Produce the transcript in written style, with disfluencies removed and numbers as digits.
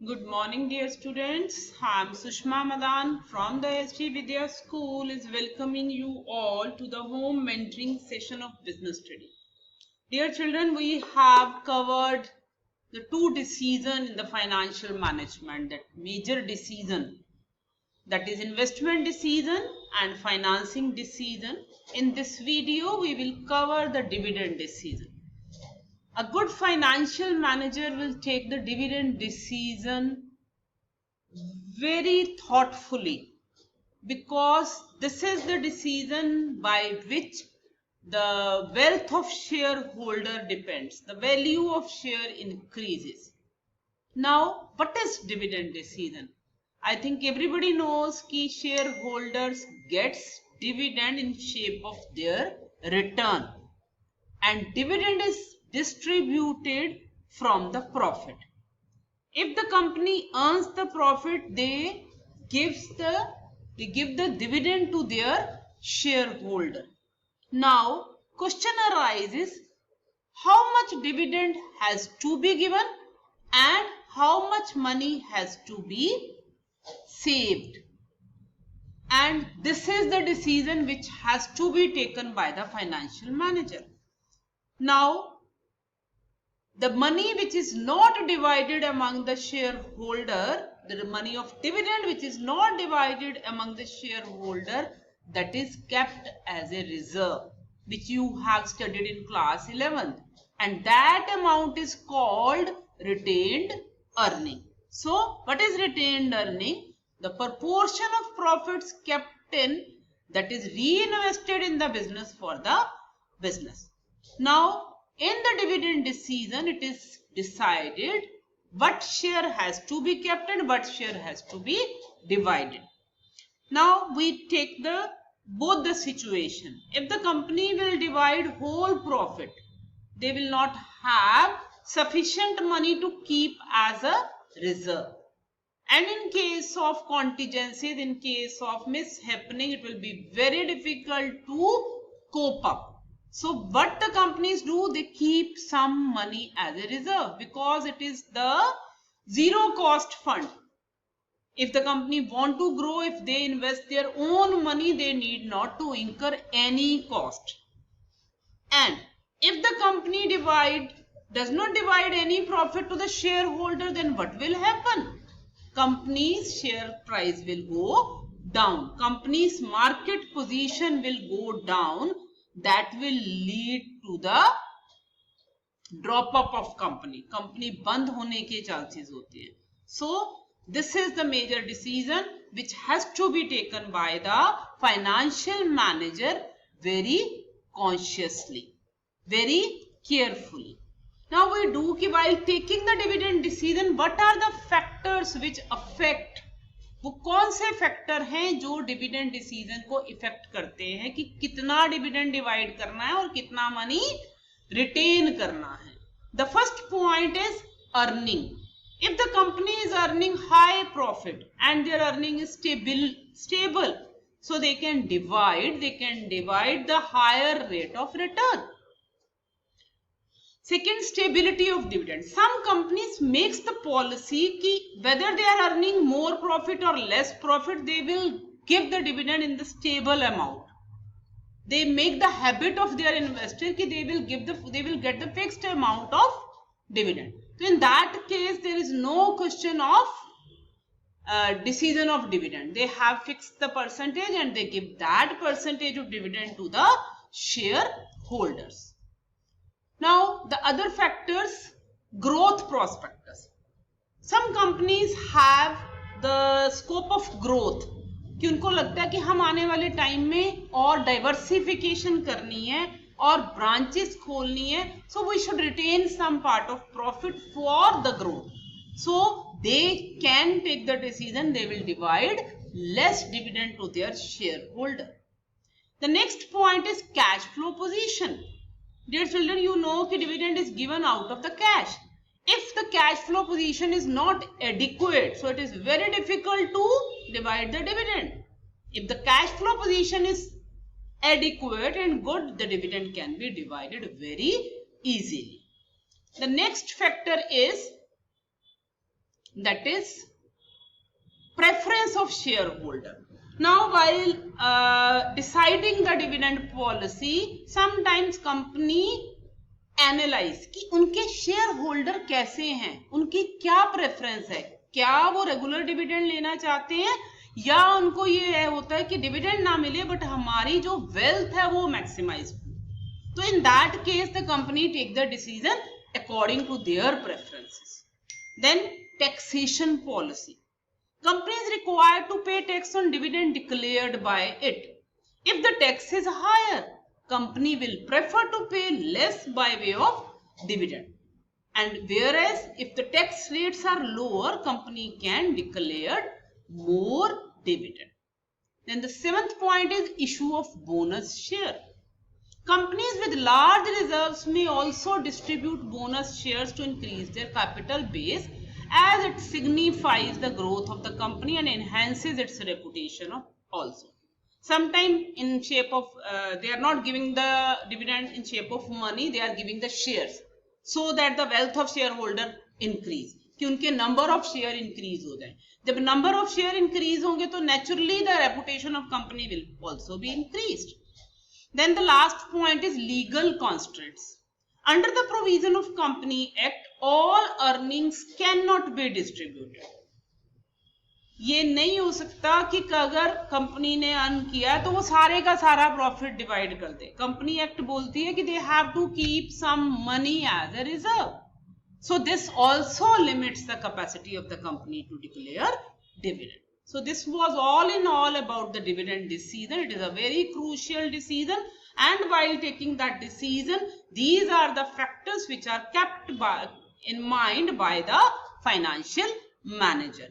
Good morning, dear students. I'm Sushma Madan from the SG Vidya School is welcoming you all to the home mentoring session of business study. Dear children, we have covered the two decisions in the financial management, that major decision, that is investment decision and financing decision. In this video, we will cover the dividend decision. A good financial manager will take the dividend decision very thoughtfully, because this is the decision by which the wealth of shareholder depends, the value of share increases. Now, what is dividend decision? I think everybody knows कि shareholders gets dividend in shape of their return, and dividend is distributed from the profit. If the company earns the profit, they give the dividend to their shareholder. Now, question arises, how much dividend has to be given and how much money has to be saved? And this is the decision which has to be taken by the financial manager. Now, the money which is not divided among the shareholder, the money of dividend which is not divided among the shareholder, that is kept as a reserve, which you have studied in class 11th, and that amount is called retained earning. So what is retained earning? The proportion of profits kept in, that is reinvested in the business for the business. Now, in the dividend decision, it is decided what share has to be kept and what share has to be divided. Now, we take both the situation. If the company will divide whole profit, they will not have sufficient money to keep as a reserve. And in case of contingencies, in case of mishappening, it will be very difficult to cope up. So what the companies do, they keep some money as a reserve, because it is the zero cost fund. If the company want to grow, if they invest their own money, they need not to incur any cost. And if the company does not divide any profit to the shareholder, then what will happen? Company's share price will go down. Company's market position will go down. That will lead to the drop up of company. Company बंद होने के chances होते हैं. So this is the major decision which has to be taken by the financial manager very consciously, very carefully. Now we do कि while taking the dividend decision, what are the factors which affect? वो कौन से factor हैं जो dividend decision को effect करते हैं कि कितना डिविडेंड डिवाइड करना है और कितना मनी रिटेन करना है. The first point is earning. If the company is earning high profit and their earning is stable, so they can divide the higher rate of return. Second, stability of dividend. Some companies makes the policy कि whether they are earning more profit or less profit, they will give the dividend in the stable amount. They make the habit of their investor कि they will get the fixed amount of dividend. So in that case, there is no question of decision of dividend. They have fixed the percentage and they give that percentage of dividend to the shareholders. Now, the other factors, growth prospectus. Some companies have the scope of growth कि उनको लगता है कि हम आने वाले time में और डाइवर्सिफिकेशन करनी है और ब्रांचेस खोलनी है. So we should retain some part of profit for the growth. So they can take the decision, they will divide less dividend to their shareholder. The next point is cash flow position. Dear children, you know that dividend is given out of the cash. If the cash flow position is not adequate, so it is very difficult to divide the dividend. If the cash flow position is adequate and good, the dividend can be divided very easily. The next factor is that is preference of shareholder. Now, while deciding the dividend policy, sometimes company analyse कि उनके share holder कैसे हैं, उनकी क्या preference है, क्या वो regular dividend लेना चाहते हैं या उनको ये होता है कि डिविडेंड ना मिले बट हमारी जो वेल्थ है वो मैक्सिमाइज हो. तो in that case the company take the decision according to their preferences. Then taxation policy. Company is required to pay tax on dividend declared by it. If the tax is higher, company will prefer to pay less by way of dividend. And whereas if the tax rates are lower, company can declare more dividend. Then the seventh point is issue of bonus share. Companies with large reserves may also distribute bonus shares to increase their capital base, as it signifies the growth of the company and enhances its reputation also. Sometimes in shape of, they are not giving the dividend in shape of money, they are giving the shares so that the wealth of shareholder increase, कि उनके number of share increase हो जाए. जब number of share increase होंगे तो naturally the reputation of company will also be increased. Then the last point is legal constraints. Under the provision of Company Act, all earnings cannot be distributed. ये नहीं हो सकता कि अगर company ने earn किया तो वो सारे का सारा प्रॉफिट डिवाइड कर दे. कंपनी एक्ट बोलती है कि they have to keep some money as a reserve. So this also limits the capacity of the company to declare dividend. So this was all in all about the dividend decision. It is a very crucial decision, and while taking that decision, these are the factors which are kept in mind by the financial manager.